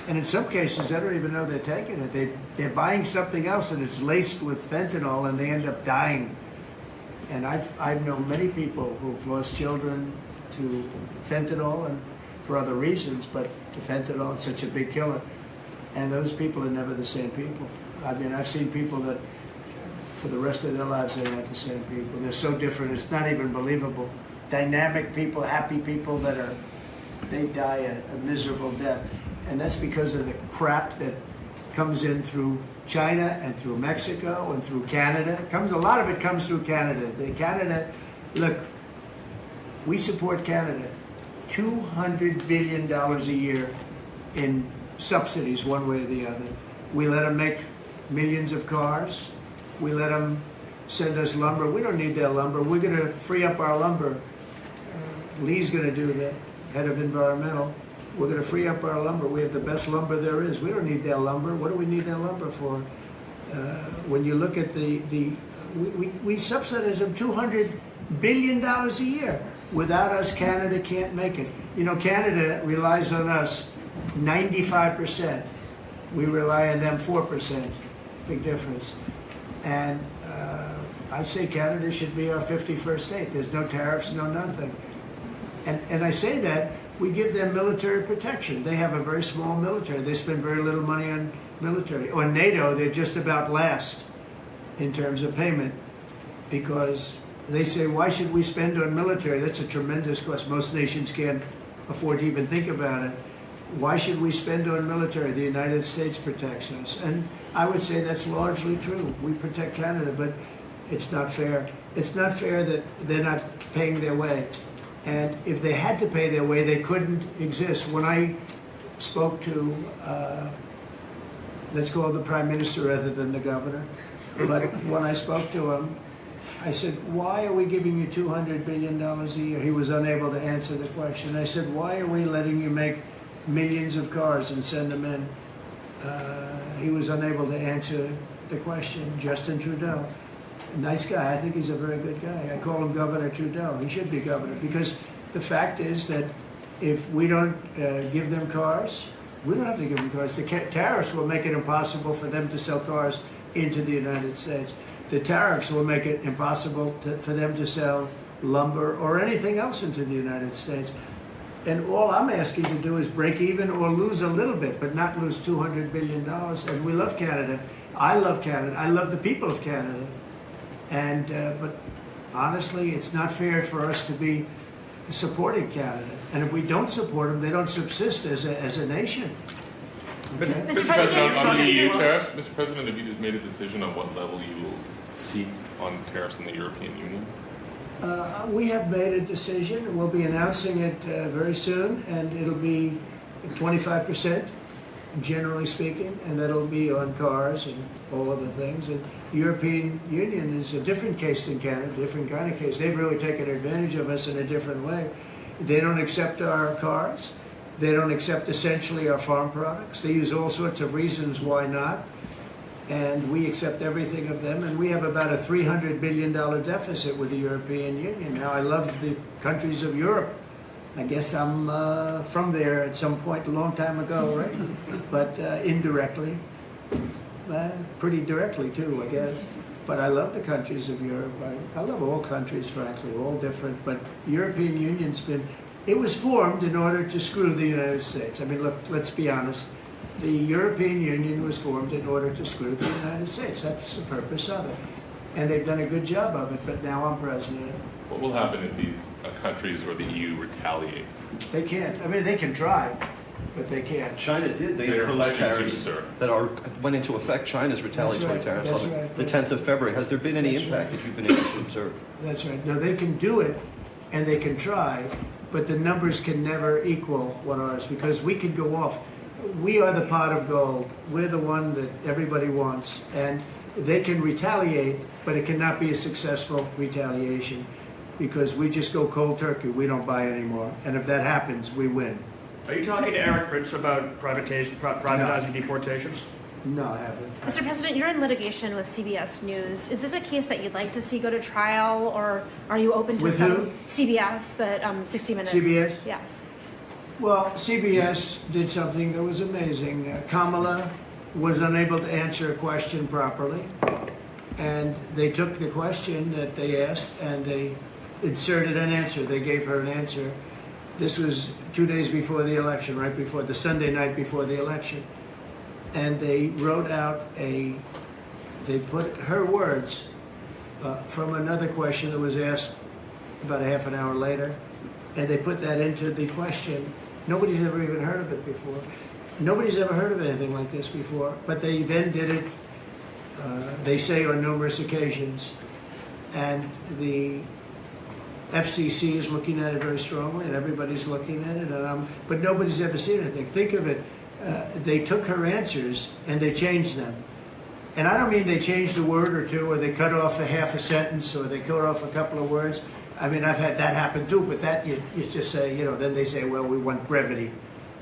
And in some cases, they don't even know they're taking it. They're buying something else and it's laced with fentanyl and they end up dying. And I've known many people who've lost children to fentanyl and for other reasons, but to fentanyl, it's such a big killer. And those people are never the same people. I mean, I've seen people that for the rest of their lives, they're not the same people. They're so different, it's not even believable. Dynamic people, happy people they die a miserable death. And that's because of the crap that comes in through China and through Mexico and through Canada. A lot of it comes through Canada. Look, we support Canada. $200 billion a year in subsidies, one way or the other. We let them make millions of cars. We let them send us lumber. We don't need their lumber. We're going to free up our lumber. Lee's going to do that, head of environmental. We're going to free up our lumber. We have the best lumber there is. We don't need their lumber. What do we need their lumber for? When you look at we subsidize them $200 billion a year. Without us, Canada can't make it. You know, Canada relies on us 95%. We rely on them 4%. Big difference. And I say Canada should be our 51st state. There's no tariffs, no nothing. And I say that we give them military protection. They have a very small military. They spend very little money on military. On NATO, they're just about last in terms of payment because they say, why should we spend on military? That's a tremendous cost. Most nations can't afford to even think about it. Why should we spend on military? The United States protects us. And I would say that's largely true. We protect Canada, but it's not fair. It's not fair that they're not paying their way. And if they had to pay their way, they couldn't exist. When I spoke to, let's call it the Prime Minister rather than the governor, but when I spoke to him, I said, why are we giving you $200 billion a year? He was unable to answer the question. I said, why are we letting you make millions of cars and send them in. He was unable to answer the question. Justin Trudeau, nice guy. I think he's a very good guy. I call him Governor Trudeau. He should be governor, because the fact is that if we don't give them cars, we don't have to give them cars. The tariffs will make it impossible for them to sell cars into the United States. The tariffs will make it impossible for them to sell lumber or anything else into the United States. And all I'm asking to do is break even or lose a little bit, but not lose $200 billion. And we love Canada. I love Canada. I love the people of Canada. And but honestly, it's not fair for us to be supporting Canada. And if we don't support them, they don't subsist as a nation. Okay? Mr. President, on the President, EU tariffs, Mr. President, have you just made a decision on what level you will seek on tariffs in the European Union? We have made a decision. We'll be announcing it very soon, and it'll be 25%, generally speaking, and that'll be on cars and all other things. And European Union is a different case than Canada, different kind of case. They've really taken advantage of us in a different way. They don't accept our cars. They don't accept essentially our farm products. They use all sorts of reasons why not. And we accept everything of them, and we have about a $300 billion deficit with the European Union. Now, I love the countries of Europe. I guess I'm from there at some point a long time ago, right? But indirectly, pretty directly too, I guess. But I love the countries of Europe. I love all countries, frankly, all different. But the European Union's it was formed in order to screw the United States. I mean, look, let's be honest. The European Union was formed in order to screw the United States. That's the purpose of it. And they've done a good job of it, but now I'm president. What will happen if these countries or the EU retaliate? They can't. I mean, they can try, but they can't. China did. They They're imposed alleged to, tariffs sir. that went into effect. China's retaliatory That's right. tariffs That's on right. the 10th of February. Has there been any That's impact right. that you've been able to observe? That's right. No, they can do it, and they can try, but the numbers can never equal what ours, because we could go off. We are the pot of gold. We're the one that everybody wants, and they can retaliate, but it cannot be a successful retaliation, because we just go cold turkey. We don't buy anymore, and if that happens, we win. Are you talking to Eric Prince about privatizing deportations? No, I haven't. Mr. President, you're in litigation with CBS News. Is this a case that you'd like to see go to trial, or are you open to With some who? CBS, that 60 Minutes? CBS? Yes. Well, CBS did something that was amazing. Kamala was unable to answer a question properly, and they took the question that they asked and they inserted an answer. They gave her an answer. This was 2 days before the election, right before the Sunday night before the election. And they wrote out they put her words from another question that was asked about a half an hour later, and they put that into the question. Nobody's ever even heard of it before. Nobody's ever heard of anything like this before, but they then did it, they say, on numerous occasions. And the FCC is looking at it very strongly, and everybody's looking at it, but nobody's ever seen anything. Think of it, they took her answers and they changed them. And I don't mean they changed a word or two, or they cut off a half a sentence, or they cut off a couple of words. I mean, I've had that happen too, but that you just say, then they say, well, we want brevity,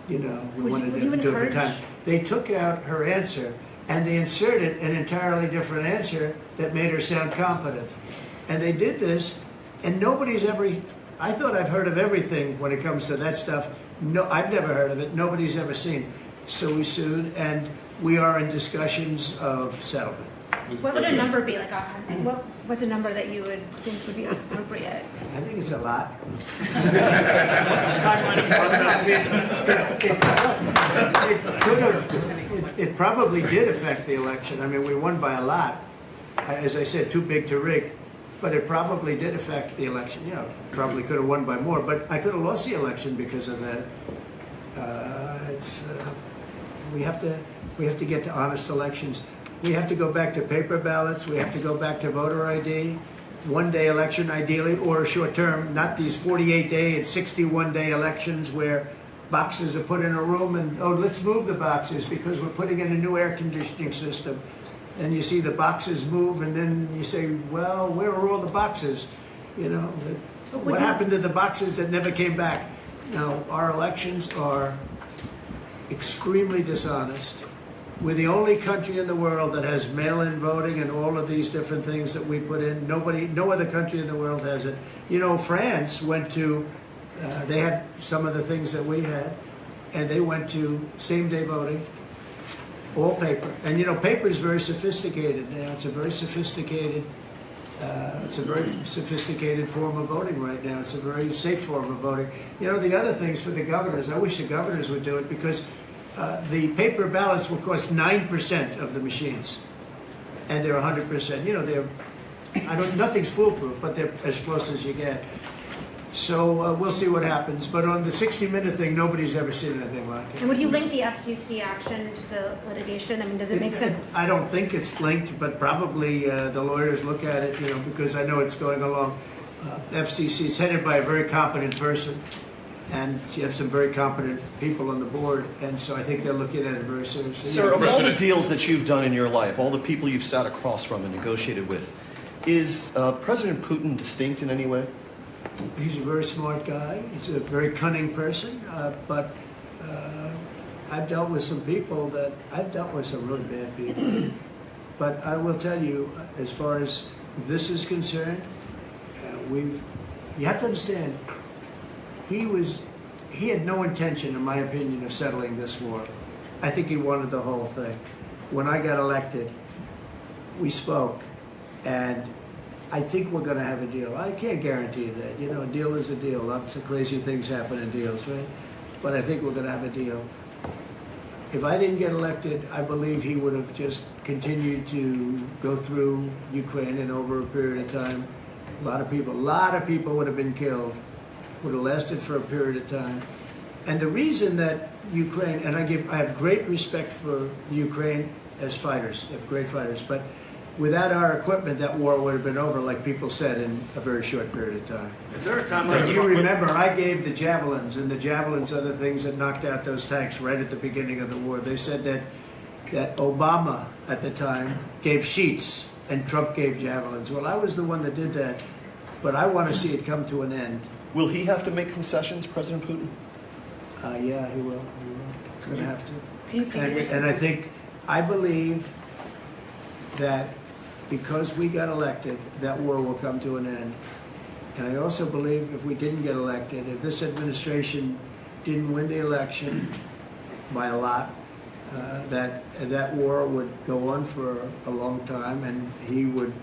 we wanted to do it for time. They took out her answer and they inserted an entirely different answer that made her sound competent. And they did this, and nobody's ever, I thought I've heard of everything when it comes to that stuff. No, I've never heard of it. Nobody's ever seen. So we sued, and we are in discussions of settlement. What would a number be? What's a number that you would think would be appropriate? I think it's a lot. It probably did affect the election. I mean, we won by a lot. As I said, too big to rig. But it probably did affect the election. Probably could have won by more. But I could have lost the election because of that. We have to get to honest elections. We have to go back to paper ballots. We have to go back to voter ID. One-day election, ideally, or a short term, not these 48-day and 61-day elections where boxes are put in a room and, let's move the boxes because we're putting in a new air conditioning system. And you see the boxes move, and then you say, well, where are all the boxes? What happened to the boxes that never came back? No, our elections are extremely dishonest. We're the only country in the world that has mail-in voting and all of these different things that we put in. No other country in the world has it. You know, France went to, they had some of the things that we had, and they went to same-day voting, all paper. And you know, paper is very sophisticated now. It's a very sophisticated form of voting right now. It's a very safe form of voting. You know, the other things for the governors, I wish the governors would do it, because the paper ballots will cost 9% of the machines, and they're 100%. You know, nothing's foolproof, but they're as close as you get. So we'll see what happens. But on the 60-minute thing, nobody's ever seen anything like it. And would you link the FCC action to the litigation? I mean, does it make sense? I don't think it's linked, but probably the lawyers look at it, you know, because I know it's going along. FCC is headed by a very competent person, and you have some very competent people on the board, and so I think they're looking at it very seriously. Sir, of all the deals that you've done in your life, all the people you've sat across from and negotiated with, is President Putin distinct in any way? He's a very smart guy. He's a very cunning person, but I've dealt with some people I've dealt with some really bad people. But I will tell you, as far as this is concerned, you have to understand, he had no intention, in my opinion, of settling this war. I think he wanted the whole thing. When I got elected, we spoke, and I think we're going to have a deal. I can't guarantee that. You know, a deal is a deal. Lots of crazy things happen in deals, right? But I think we're going to have a deal. If I didn't get elected, I believe he would have just continued to go through Ukraine, and over a period of time, a lot of people would have been killed, would have lasted for a period of time. And the reason that Ukraine, and I have great respect for the Ukraine as fighters, they have great fighters, but without our equipment, that war would have been over, like people said, in a very short period of time. Is there a time If you remember, I gave the javelins, and the javelins are the things that knocked out those tanks right at the beginning of the war. They said that Obama, at the time, gave sheets, and Trump gave javelins. Well, I was the one that did that, but I want to see it come to an end. Will he have to make concessions, President Putin? Yeah, he will. He's going to have to. And I believe that because we got elected, that war will come to an end. And I also believe if we didn't get elected, if this administration didn't win the election by a lot, that war would go on for a long time, and he would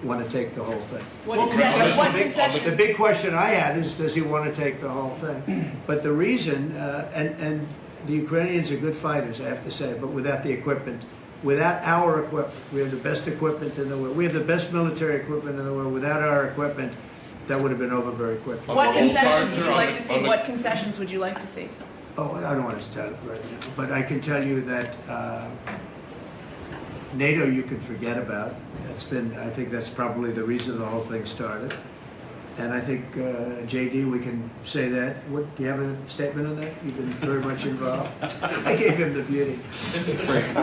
want to take the whole thing. The big question I had is, does he want to take the whole thing? But the reason, and the Ukrainians are good fighters, I have to say, but without the equipment, without our equipment, we have the best equipment in the world. We have the best military equipment in the world. Without our equipment, that would have been over very quickly. What concessions would you like to see? What concessions would you like to see? Oh, I don't want to tell it right now, but I can tell you that NATO you can forget about. I think that's probably the reason the whole thing started. And I think, JD, we can say that. Do you have a statement on that? You've been very much involved. I gave him the beauty.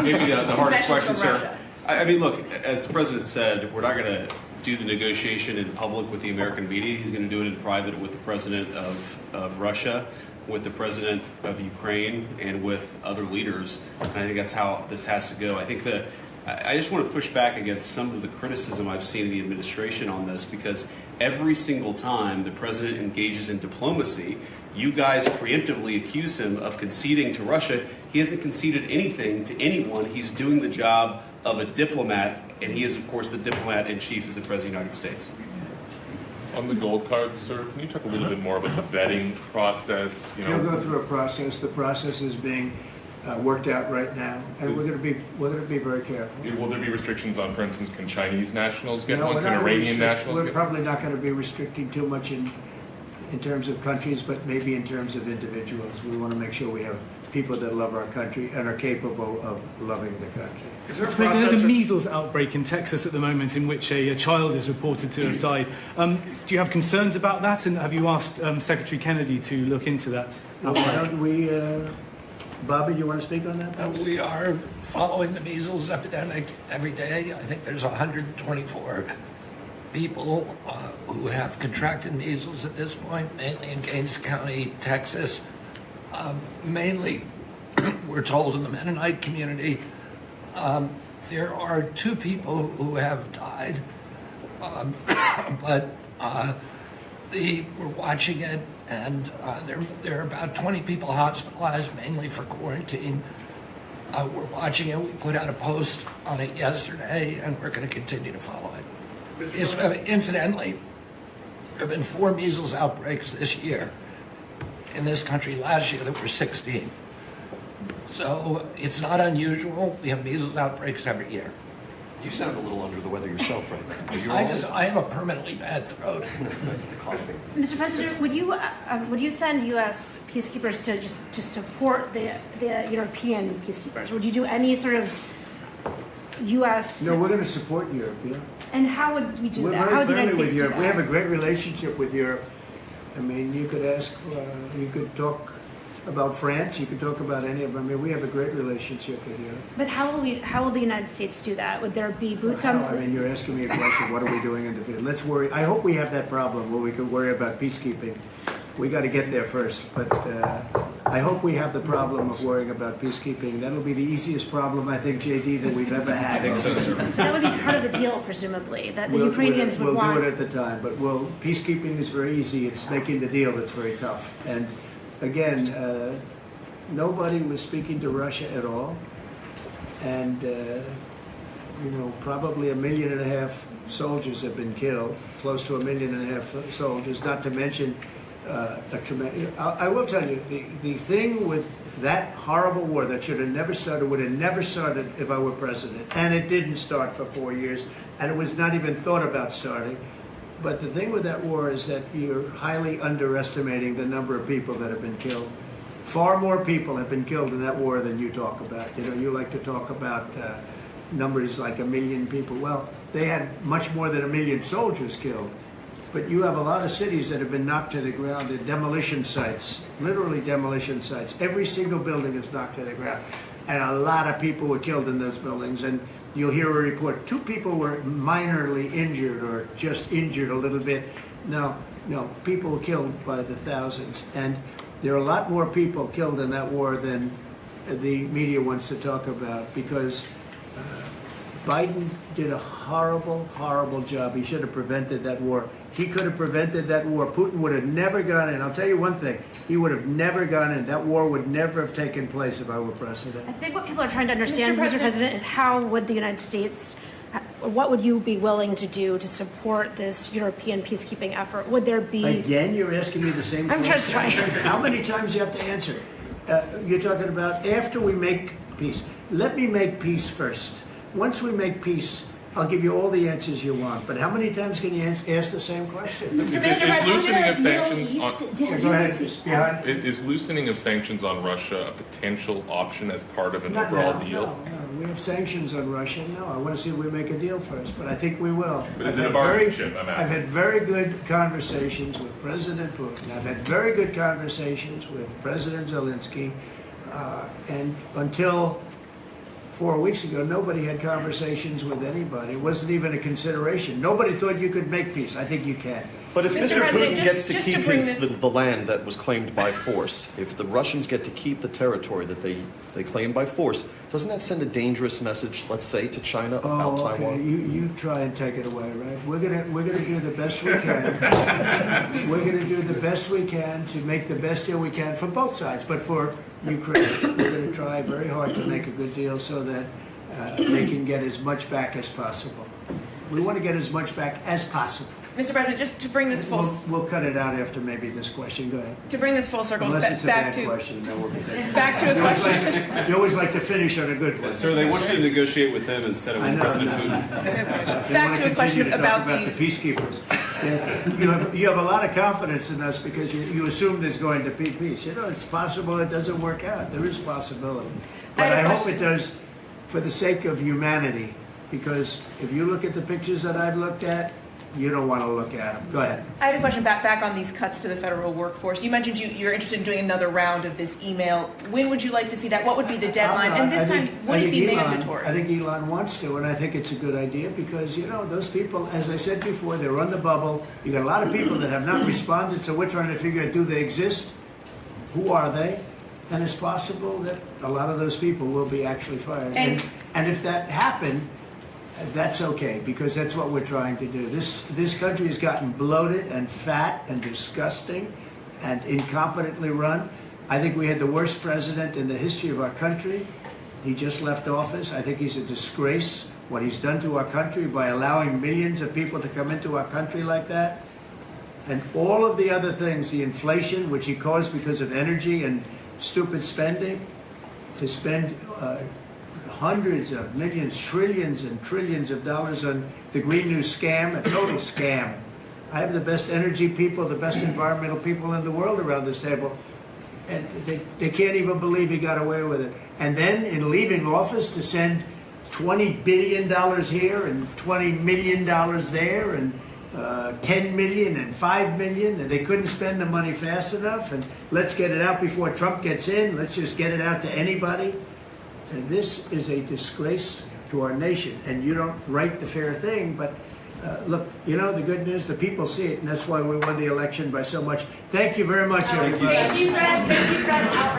Maybe the hardest question, sir. I mean, look, as the president said, we're not going to do the negotiation in public with the American media. He's going to do it in private with the president of Russia, with the president of Ukraine, and with other leaders. And I think that's how this has to go. I think that I just want to push back against some of the criticism I've seen in the administration on this, because every single time the president engages in diplomacy, you guys preemptively accuse him of conceding to Russia. He hasn't conceded anything to anyone. He's doing the job of a diplomat, and he is, of course, the diplomat in chief as the President of the United States. On the gold cards, sir, can you talk a little bit more about the vetting process? You'll go through a process. The process is being worked out right now, and we're going to be very careful. Will there be restrictions on, for instance, can Chinese nationals get No, one? Can Iranian nationals We're get probably not going to be restricting too much in terms of countries, but maybe in terms of individuals. We want to make sure we have people that love our country and are capable of loving the country. There's a measles outbreak in Texas at the moment in which a child is reported to have died. Do you have concerns about that, and have you asked Secretary Kennedy to look into that? Why don't we, Bobby, do you want to speak on that? We are following the measles epidemic every day. I think there's 124 people who have contracted measles at this point, mainly in Gaines County, Texas. Mainly we're told in the Mennonite community, there are 2 people who have died, but we're watching it, and there are about 20 people hospitalized, mainly for quarantine. We're watching it. We put out a post on it yesterday, and we're going to continue to follow it. Incidentally, there have been 4 measles outbreaks this year. In this country last year, there were 16. So it's not unusual. We have measles outbreaks every year. You sound a little under the weather yourself right now. Are you all right? I have a permanently bad throat. Mr. President, would you send U.S. peacekeepers to support the European peacekeepers? Would you do any sort of U.S. No, we're going to support Europe, yeah. And how would we do We're that? very How would the United friendly with States do Europe. that? We have a great relationship with Europe. I mean, you could ask, you could talk about France, you could talk about any of them. I mean, we have a great relationship with Europe. But how will the United States do that? Would there be boots on? I mean, you're asking me a question, what are we doing in the field? Let's worry. I hope we have that problem where we can worry about peacekeeping. We got to get there first. But I hope we have the problem of worrying about peacekeeping. That'll be the easiest problem, I think, JD, that we've ever had. That would be part of the deal, presumably, that the Ukrainians would want. We'll do it at the time. But peacekeeping is very easy. It's making the deal that's very tough. And again, nobody was speaking to Russia at all. And, probably 1.5 million soldiers have been killed, close to 1.5 million soldiers, not to mention I will tell you, the thing with that horrible war that should have never started, would have never started if I were president. And it didn't start for 4 years, and it was not even thought about starting. But the thing with that war is that you're highly underestimating the number of people that have been killed. Far more people have been killed in that war than you talk about. You like to talk about numbers like 1 million people. Well, they had much more than 1 million soldiers killed. But you have a lot of cities that have been knocked to the ground. They're demolition sites, literally demolition sites. Every single building is knocked to the ground. And a lot of people were killed in those buildings. And you'll hear a report, 2 people were minorly injured or just injured a little bit. No, people were killed by the thousands. And there are a lot more people killed in that war than the media wants to talk about, because Biden did a horrible, horrible job. He should have prevented that war. He could have prevented that war. Putin would have never gone in. I'll tell you one thing. He would have never gone in. That war would never have taken place if I were president. I think what people are trying to understand, Mr. President, is how would the United States, what would you be willing to do to support this European peacekeeping effort? Would there be... Again, you're asking me the same question. I'm just trying. How many times do you have to answer? You're talking about after we make peace. Let me make peace first. Once we make peace, I'll give you all the answers you want. But how many times can you ask the same question? Is loosening of sanctions on Russia a potential option as part of an overall deal? No. We have sanctions on Russia. No, I want to see if we make a deal first, but I think we will. But is it a bargaining chip? I'm asking. I've had very good conversations with President Putin. I've had very good conversations with President Zelenskiy. And until 4 weeks ago, nobody had conversations with anybody. It wasn't even a consideration. Nobody thought you could make peace. I think you can. But if Mr. Putin gets to keep the land that was claimed by force, if the Russians get to keep the territory that they claimed by force, doesn't that send a dangerous message, let's say, to China about Taiwan? Okay. You try and take it away, right? We're gonna do the best we can. We're gonna do the best we can to make the best deal we can for both sides. But for Ukraine, we're going to try very hard to make a good deal so that they can get as much back as possible. We want to get as much back as possible. Mr. President, just to bring this full... We'll cut it out after maybe this question. Go ahead. To bring this full circle, Unless it's a bad to... question, then we'll be there. Back to a question. You always like to finish on a good one. Sir, they want you to negotiate with them instead of with President Putin. Back to a question about the peacekeepers. You have a lot of confidence in us because you assume there's going to be peace. It's possible it doesn't work out. There is possibility. But I hope it does for the sake of humanity, because if you look at the pictures that I've looked at, you don't want to look at them. Go ahead. I have a question back on these cuts to the federal workforce. You mentioned you're interested in doing another round of this email. When would you like to see that? What would be the deadline? And this time, would it be mandatory? I think Elon wants to, and I think it's a good idea because, those people, as I said before, they're on the bubble. You got a lot of people that have not responded, so we're trying to figure out, do they exist? Who are they? and it's possible that a lot of those people will be actually fired. And if that happened, that's okay, because that's what we're trying to do. This country has gotten bloated and fat and disgusting and incompetently run. I think we had the worst president in the history of our country. He just left office. I think he's a disgrace, what he's done to our country by allowing millions of people to come into our country like that. And all of the other things, the inflation, which he caused because of energy and stupid spending, to spend hundreds of millions, trillions and trillions of dollars on the Green New scam, a total scam. I have the best energy people, the best environmental people in the world around this table, and they can't even believe he got away with it. And then in leaving office to send $20 billion here and $20 million there and 10 million and 5 million, and they couldn't spend the money fast enough, and let's get it out before Trump gets in, let's just get it out to anybody. And this is a disgrace to our nation, and you don't write the fair thing, but look, you know, the good news, the people see it, and that's why we won the election by so much. Thank you very much, everybody. Thank you, Fred. Thank you, Fred.